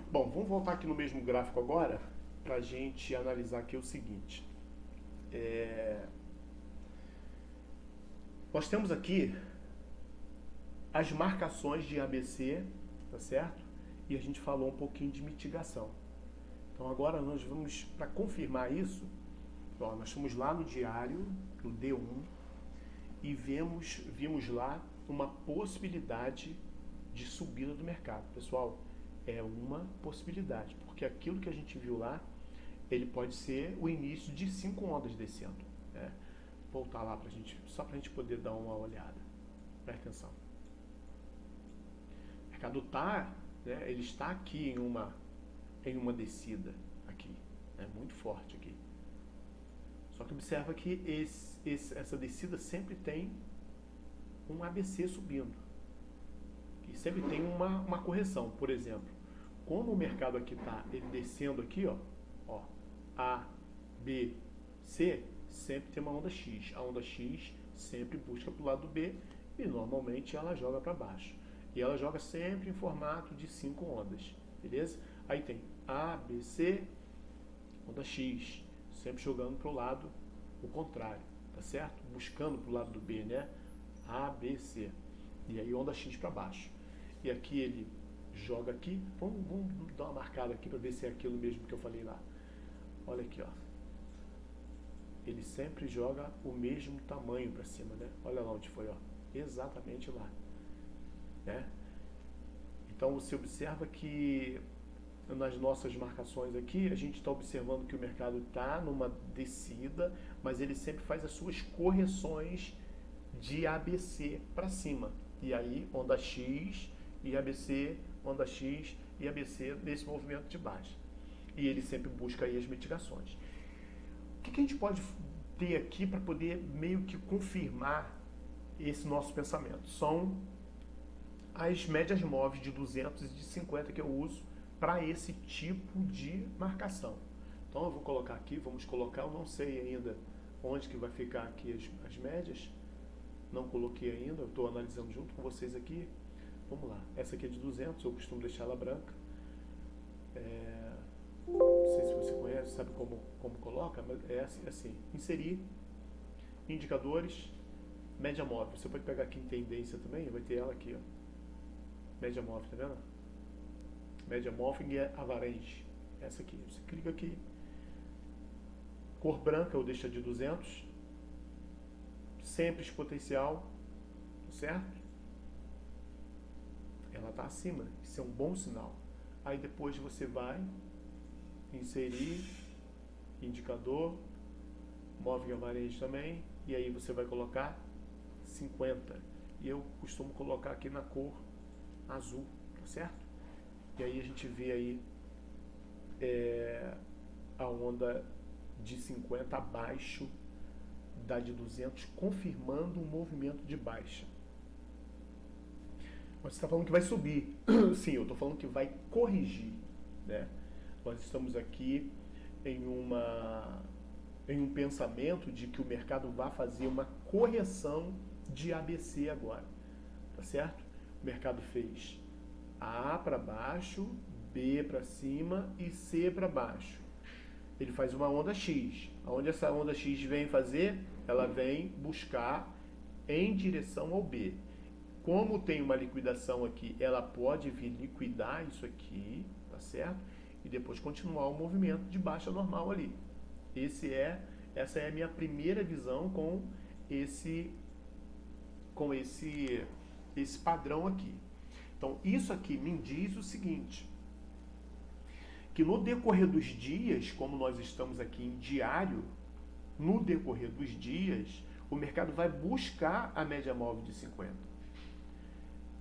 Bom, vamos voltar aqui no mesmo gráfico agora para a gente analisar aqui o seguinte. Nós temos aqui as marcações de ABC, tá certo? E a gente falou um pouquinho de mitigação. Então agora nós vamos, para confirmar isso, nós fomos lá no diário, no D1, e vimos lá uma possibilidade de subida do mercado. Pessoal, é uma possibilidade, porque aquilo que a gente viu lá, ele pode ser o início de 5 ondas descendo. Né? Voltar lá pra gente, só para a gente poder dar uma olhada. Presta atenção. O mercado né, ele está aqui em uma descida aqui, né, muito forte aqui. Só que observa que essa descida sempre tem um ABC subindo. E sempre tem uma correção. Por exemplo, como o mercado aqui está ele descendo aqui, ó, A, B, C, sempre tem uma onda X. A onda X sempre busca para o lado do B e normalmente ela joga para baixo. E ela joga sempre em formato de 5 ondas, beleza? Aí tem A, B, C, onda X, sempre jogando para o lado o contrário, tá certo? Buscando para o lado do B, né? A, B, C. E aí onda X para baixo. E aqui ele joga aqui. Vamos dar uma marcada aqui para ver se é aquilo mesmo que eu falei lá. Olha aqui, ó. Ele sempre joga o mesmo tamanho para cima, né? Olha lá onde foi, ó. Exatamente lá. Né? Então você observa que nas nossas marcações aqui, a gente está observando que o mercado está numa descida, mas ele sempre faz as suas correções de ABC para cima. E aí, onda X e ABC, onda X e ABC nesse movimento de baixa. E ele sempre busca aí as mitigações. O que a gente pode ter aqui para poder meio que confirmar esse nosso pensamento? São as médias móveis de 200 e de 50 que eu uso para esse tipo de marcação. Então eu vou colocar aqui, vamos colocar, eu não sei ainda onde que vai ficar aqui as médias, não coloquei ainda, eu estou analisando junto com vocês aqui. Vamos lá, essa aqui é de 200, eu costumo deixar ela branca. Não sei se você conhece, sabe como coloca, mas é assim, inserir, indicadores, média móvel. Você pode pegar aqui em tendência também, vai ter ela aqui, ó. Média móvel, tá vendo? Média Moving Average. Essa aqui. Você clica aqui. Cor branca eu deixo de 200. Sempre exponencial. Certo? Ela está acima. Isso é um bom sinal. Aí depois você vai inserir indicador. Moving Average também. E aí você vai colocar 50. E eu costumo colocar aqui na cor azul. Tá certo? E aí a gente vê aí a onda de 50 abaixo da de 200, confirmando um movimento de baixa. Mas você está falando que vai subir. Sim, eu estou falando que vai corrigir. Né? Nós estamos aqui em um pensamento de que o mercado vai fazer uma correção de ABC agora. Tá certo? O mercado fez A para baixo, B para cima e C para baixo. Ele faz uma onda X. Aonde essa onda X vem fazer? Ela vem buscar em direção ao B. Como tem uma liquidação aqui, ela pode vir liquidar isso aqui, tá certo? E depois continuar o movimento de baixa normal ali. Essa é a minha primeira visão com esse padrão aqui. Então, isso aqui me diz o seguinte, que no decorrer dos dias, como nós estamos aqui em diário, no decorrer dos dias, o mercado vai buscar a média móvel de 50.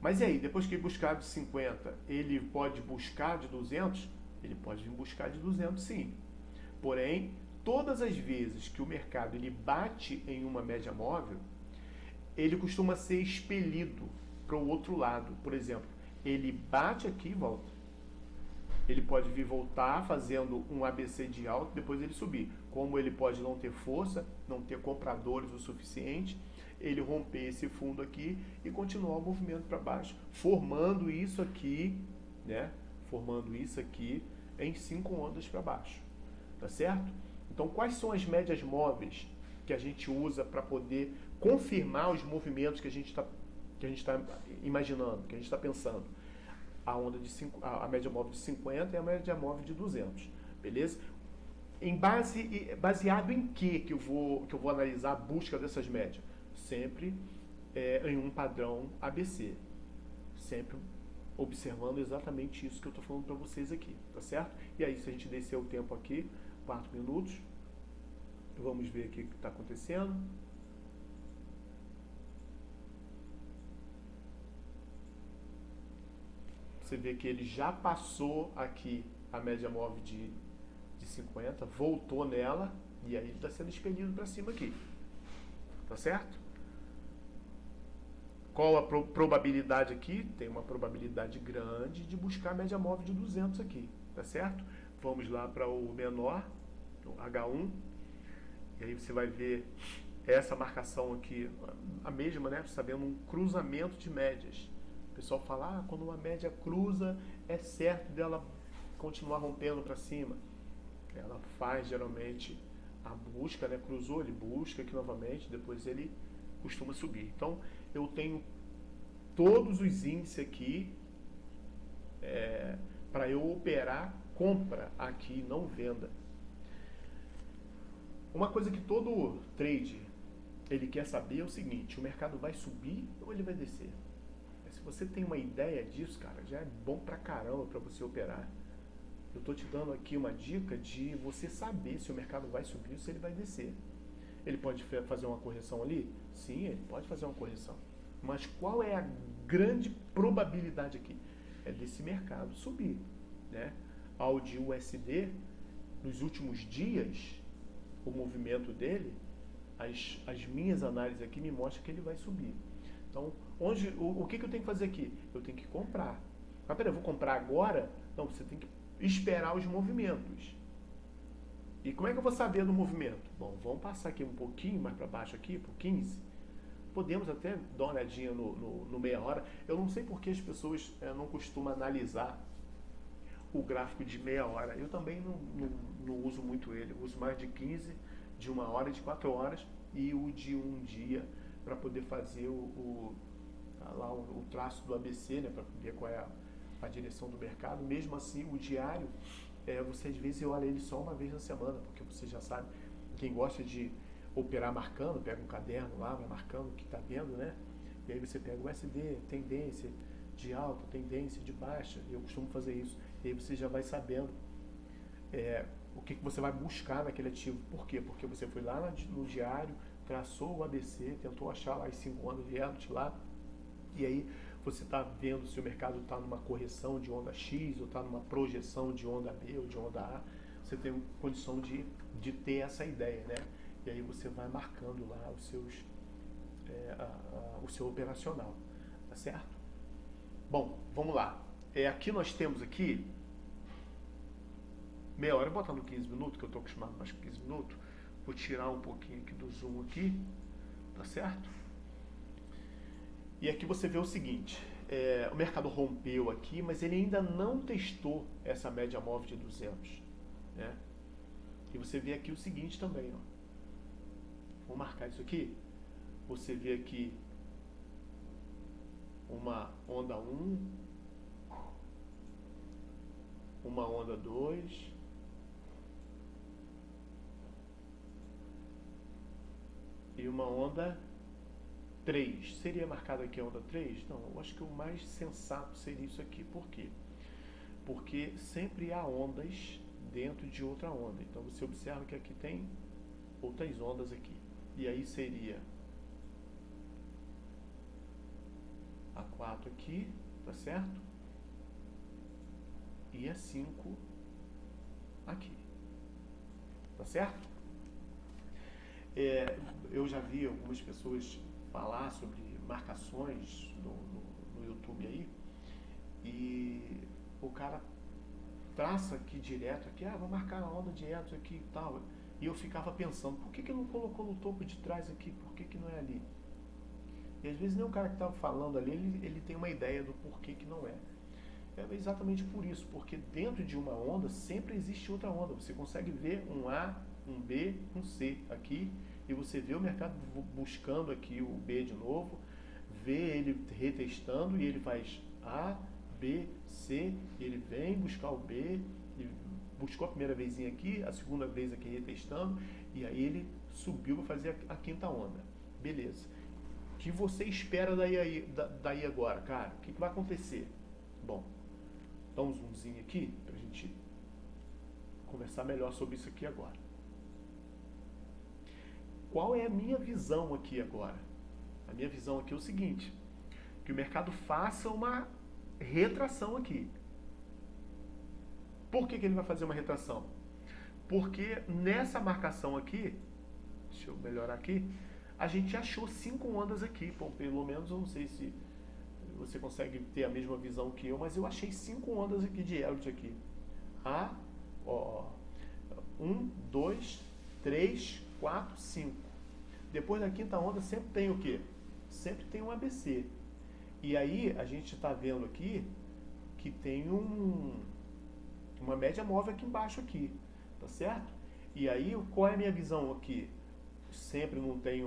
Mas e aí, depois que ele buscar de 50, ele pode buscar de 200? Ele pode vir buscar de 200 sim. Porém, todas as vezes que o mercado ele bate em uma média móvel, ele costuma ser expelido para o outro lado. Por exemplo, ele bate aqui e volta. Ele pode vir voltar fazendo um ABC de alta, depois ele subir. Como ele pode não ter força, não ter compradores o suficiente, ele romper esse fundo aqui e continuar o movimento para baixo, formando isso aqui, né? formando isso aqui em 5 ondas para baixo, tá certo? Então, quais são as médias móveis que a gente usa para poder confirmar os movimentos que a gente está imaginando, que a gente está pensando? A onda de a média móvel de 50 e a média móvel de 200, beleza? Baseado em que eu vou analisar a busca dessas médias? Sempre em um padrão ABC. Sempre observando exatamente isso que eu estou falando para vocês aqui, tá certo? E aí, se a gente descer o tempo aqui, 4 minutos, vamos ver aqui o que está acontecendo. Você vê que ele já passou aqui a média móvel de 50, voltou nela, e aí ele está sendo expelido para cima aqui, tá certo? Qual a probabilidade aqui? Tem uma probabilidade grande de buscar a média móvel de 200 aqui, tá certo? Vamos lá para o menor, o H1, e aí você vai ver essa marcação aqui, a mesma, né? Sabendo um cruzamento de médias. O pessoal fala, quando uma média cruza, é certo dela continuar rompendo para cima. Ela faz geralmente a busca, né? Cruzou, ele busca aqui novamente, depois ele costuma subir. Então, eu tenho todos os índices aqui para eu operar compra aqui, não venda. Uma coisa que todo trade ele quer saber é o seguinte: o mercado vai subir ou ele vai descer? Se você tem uma ideia disso, cara, já é bom pra caramba para você operar. Eu estou te dando aqui uma dica de você saber se o mercado vai subir ou se ele vai descer. Ele pode fazer uma correção ali? Sim, ele pode fazer uma correção. Mas qual é a grande probabilidade aqui? É desse mercado subir, né? Ao de USD, nos últimos dias, o movimento dele, as minhas análises aqui me mostram que ele vai subir. Então, o que eu tenho que fazer aqui? Eu tenho que comprar. Mas peraí, eu vou comprar agora? Não, você tem que esperar os movimentos. E como é que eu vou saber do movimento? Bom, vamos passar aqui um pouquinho mais para baixo aqui, por 15. Podemos até dar uma olhadinha no meia hora. Eu não sei porque as pessoas não costumam analisar o gráfico de meia hora. Eu também não uso muito ele. Eu uso mais de 15, de 1 hora, de 4 horas e o de um dia para poder fazer o traço do ABC, né, para ver qual é a direção do mercado. Mesmo assim, o diário, você às vezes olha ele só uma vez na semana, porque você já sabe, quem gosta de operar marcando, pega um caderno lá, vai marcando o que está vendo, né? E aí você pega o SD, tendência de alta, tendência de baixa, eu costumo fazer isso. E aí você já vai sabendo o que você vai buscar naquele ativo. Por quê? Porque você foi lá no diário, traçou o ABC, tentou achar lá as 5 ondas de Elliott lá, e aí você está vendo se o mercado está numa correção de onda X ou está numa projeção de onda B ou de onda A. Você tem condição de ter essa ideia, né? E aí você vai marcando lá os seus, o seu operacional, tá certo? Bom, vamos lá. Aqui nós temos aqui meia hora, eu vou botar no 15 minutos, que eu estou acostumado mais com 15 minutos. Vou tirar um pouquinho aqui do zoom aqui, tá certo? E aqui você vê o seguinte, o mercado rompeu aqui, mas ele ainda não testou essa média móvel de 200, né? E você vê aqui o seguinte também, ó. Vou marcar isso aqui. Você vê aqui uma onda 1, uma onda 2, e uma onda 3. Seria marcado aqui a onda 3? Não, eu acho que o mais sensato seria isso aqui. Por quê? Porque sempre há ondas dentro de outra onda. Então você observa que aqui tem outras ondas aqui. E aí seria a 4 aqui, tá certo? E a 5 aqui. Tá certo? Eu já vi algumas pessoas falar sobre marcações no YouTube aí, e o cara traça aqui direto, aqui, vou marcar a onda direto aqui e tal, e eu ficava pensando, por que não colocou no topo de trás aqui, por que não é ali? E às vezes nem o cara que estava falando ali, ele tem uma ideia do porquê que não é. É exatamente por isso, porque dentro de uma onda sempre existe outra onda. Você consegue ver um A, um B, um C aqui, e você vê o mercado buscando aqui o B de novo, vê ele retestando e ele faz A, B, C, ele vem buscar o B, ele buscou a primeira vezinha aqui, a segunda vez aqui retestando, e aí ele subiu para fazer a quinta onda. Beleza. O que você espera daí agora, cara? O que vai acontecer? Bom, dá um zoomzinho aqui para a gente conversar melhor sobre isso aqui agora. Qual é a minha visão aqui agora? A minha visão aqui é o seguinte, que o mercado faça uma retração aqui. Por que ele vai fazer uma retração? Porque nessa marcação aqui, deixa eu melhorar aqui, a gente achou 5 ondas aqui. Bom, pelo menos eu não sei se você consegue ter a mesma visão que eu, mas eu achei 5 ondas aqui de Elliott aqui. 1, 2, 3, 4, 5. Depois da quinta onda sempre tem o quê? Sempre tem um ABC. E aí a gente está vendo aqui que tem uma média móvel aqui embaixo aqui, tá certo? E aí qual é a minha visão aqui? Sempre não tem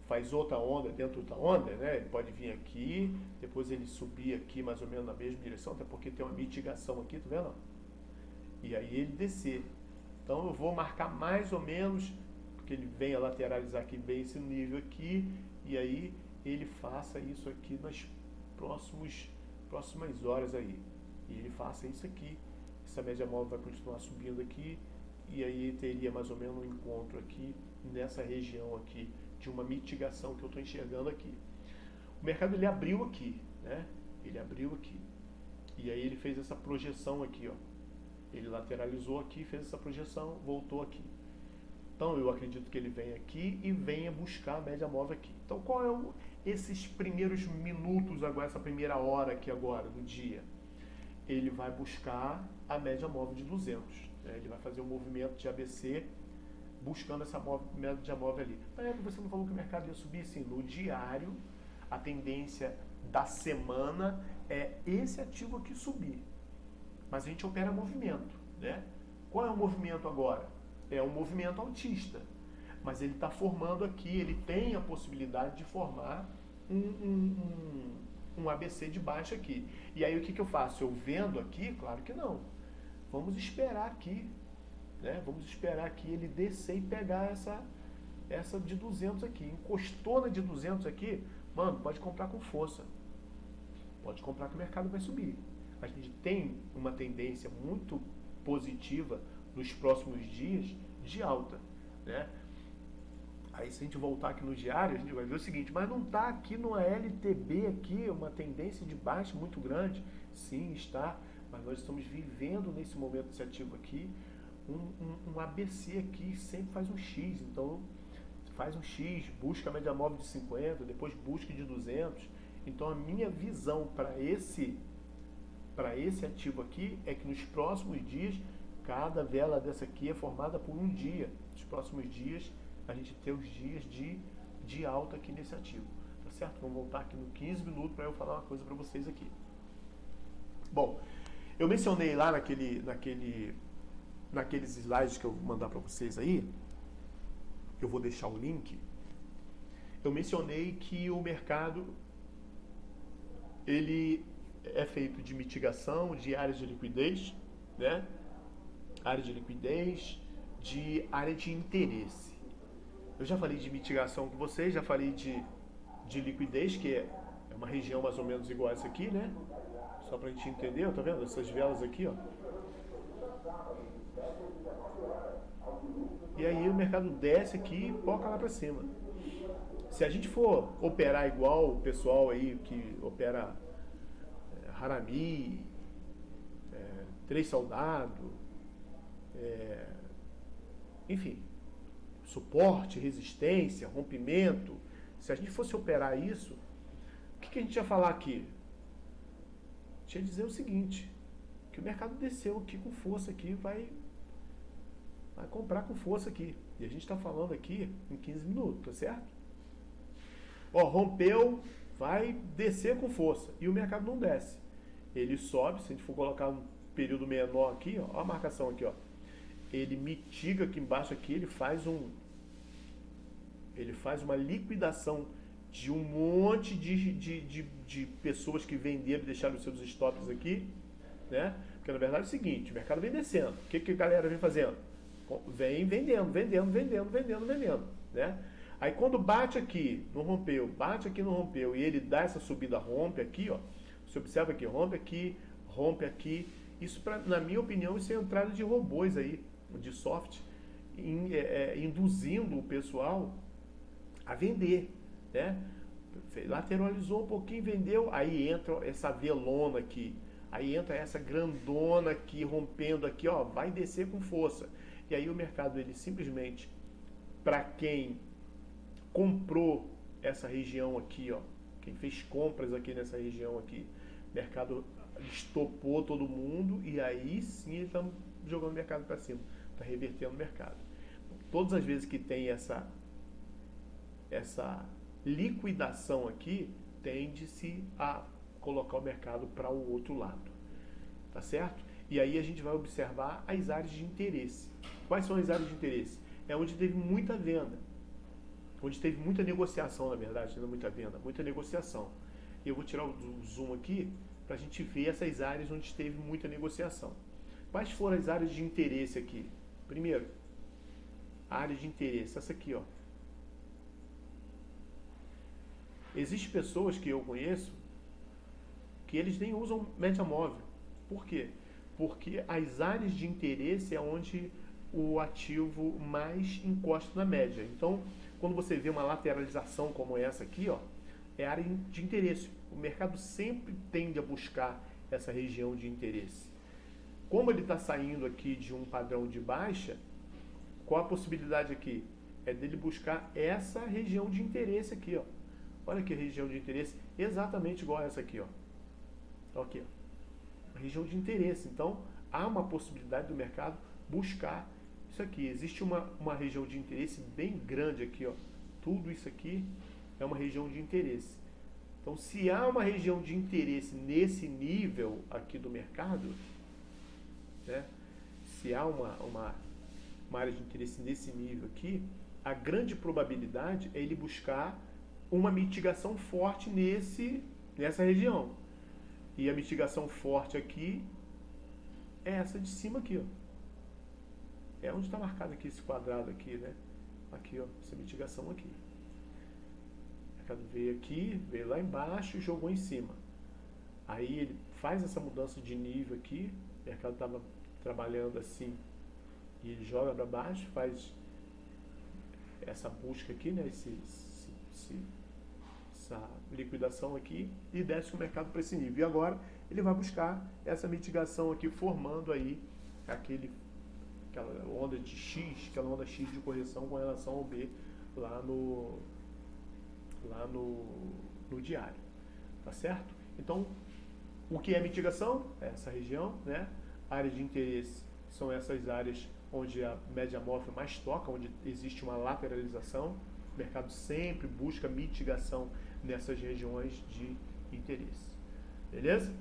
faz outra onda dentro da outra onda, né? Ele pode vir aqui, depois ele subir aqui mais ou menos na mesma direção, até porque tem uma mitigação aqui, tá vendo? E aí ele descer. Então eu vou marcar mais ou menos, porque ele venha lateralizar aqui bem esse nível aqui, e aí ele faça isso aqui nas próximas horas aí. E ele faça isso aqui. Essa média móvel vai continuar subindo aqui, e aí teria mais ou menos um encontro aqui, nessa região aqui, de uma mitigação que eu estou enxergando aqui. O mercado ele abriu aqui, né? Ele abriu aqui. E aí ele fez essa projeção aqui, ó. Ele lateralizou aqui, fez essa projeção, voltou aqui. Então eu acredito que ele venha aqui e venha buscar a média móvel aqui. Então qual é esses primeiros minutos agora, essa primeira hora aqui agora do dia? Ele vai buscar a média móvel de 200. Né? Ele vai fazer um movimento de ABC buscando essa média móvel ali. Mas você não falou que o mercado ia subir? Sim, no diário, a tendência da semana é esse ativo aqui subir. Mas a gente opera movimento, né? Qual é o movimento agora? É um movimento altista. Mas ele está formando aqui, ele tem a possibilidade de formar um ABC de baixo aqui. E aí o que eu faço? Eu vendo aqui? Claro que não. Vamos esperar aqui. Né? Vamos esperar aqui ele descer e pegar essa de 200 aqui. Encostou na de 200 aqui, mano, pode comprar com força. Pode comprar que o mercado vai subir. A gente tem uma tendência muito positiva nos próximos dias de alta. Né? Aí se a gente voltar aqui no diário, a gente vai ver o seguinte, mas não está aqui no LTB aqui uma tendência de baixa muito grande? Sim, está, mas nós estamos vivendo nesse momento desse ativo aqui um ABC aqui, sempre faz um X, então faz um X, busca a média móvel de 50, depois busca de 200. Então a minha visão para esse ativo aqui é que nos próximos dias, cada vela dessa aqui é formada por um dia. Nos próximos dias, a gente tem os dias de alta aqui nesse ativo. Tá certo? Vamos voltar aqui no 15 minutos para eu falar uma coisa para vocês aqui. Bom, eu mencionei lá naqueles slides que eu vou mandar para vocês aí, eu vou deixar o link, eu mencionei que o mercado ele é feito de mitigação, de áreas de liquidez, né? Área de liquidez, de área de interesse. Eu já falei de mitigação com vocês, já falei de liquidez, que é uma região mais ou menos igual a essa aqui, né? Só pra gente entender, tá vendo? Essas velas aqui, ó. E aí o mercado desce aqui e poca lá pra cima. Se a gente for operar igual o pessoal aí que opera Harami, Três Soldado, enfim, suporte, resistência, rompimento, se a gente fosse operar isso, o que a gente ia falar aqui? A gente ia dizer o seguinte, que o mercado desceu aqui com força aqui, vai comprar com força aqui. E a gente está falando aqui em 15 minutos, tá certo? Ó, rompeu, vai descer com força. E o mercado não desce. ele sobe, se a gente for colocar um período menor aqui, ó a marcação aqui, ó, ele mitiga aqui embaixo aqui, ele faz uma liquidação de um monte de pessoas que venderam e deixaram os seus stops aqui, né? Porque na verdade é o seguinte, o mercado vem descendo. O que a galera vem fazendo? Vem vendendo, né? Aí quando bate aqui, não rompeu, bate aqui, não rompeu, e ele dá essa subida, rompe aqui, ó. Você observa aqui, rompe aqui. Isso, na minha opinião, isso é entrada de robôs aí, de soft, induzindo o pessoal a vender, né? Lateralizou um pouquinho, vendeu, aí entra essa velona aqui, aí entra essa grandona aqui, rompendo aqui, ó, vai descer com força. E aí o mercado, ele simplesmente, para quem comprou essa região aqui, ó, quem fez compras aqui nessa região aqui, o mercado estopou todo mundo e aí sim ele está jogando o mercado para cima, está revertendo o mercado. Todas as vezes que tem essa liquidação aqui, tende-se a colocar o mercado para o outro lado, tá certo? E aí a gente vai observar as áreas de interesse. Quais são as áreas de interesse? É onde teve muita venda, onde teve muita negociação, na verdade, não muita venda, muita negociação. Eu vou tirar o zoom aqui para a gente ver essas áreas onde teve muita negociação. Quais foram as áreas de interesse aqui? Primeiro, a área de interesse, essa aqui, ó. Existem pessoas que eu conheço que eles nem usam média móvel. Por quê? Porque as áreas de interesse é onde o ativo mais encosta na média. Então, quando você vê uma lateralização como essa aqui, ó, é área de interesse. O mercado sempre tende a buscar essa região de interesse. Como ele está saindo aqui de um padrão de baixa, qual a possibilidade aqui? É dele buscar essa região de interesse aqui, ó. Olha que região de interesse, exatamente igual a essa aqui, ó. Aqui, ó. Região de interesse. Então, há uma possibilidade do mercado buscar isso aqui. Existe uma região de interesse bem grande aqui, ó. Tudo isso aqui é uma região de interesse. Então, se há uma região de interesse nesse nível aqui do mercado, né? Se há uma área de interesse nesse nível aqui, a grande probabilidade é ele buscar uma mitigação forte nessa região. E a mitigação forte aqui é essa de cima aqui, ó. É onde está marcado aqui esse quadrado aqui, né? Aqui, ó, essa mitigação aqui. O mercado veio aqui, veio lá embaixo e jogou em cima. Aí ele faz essa mudança de nível aqui, o mercado estava trabalhando assim, e ele joga para baixo, faz essa busca aqui, né? Essa liquidação aqui e desce o mercado para esse nível. E agora ele vai buscar essa mitigação aqui, formando aí aquela onda de X, aquela onda X de correção com relação ao B lá no diário. Tá certo? Então, o que é mitigação? É essa região, né? Áreas de interesse são essas áreas onde a média móvel mais toca, onde existe uma lateralização. O mercado sempre busca mitigação nessas regiões de interesse. Beleza?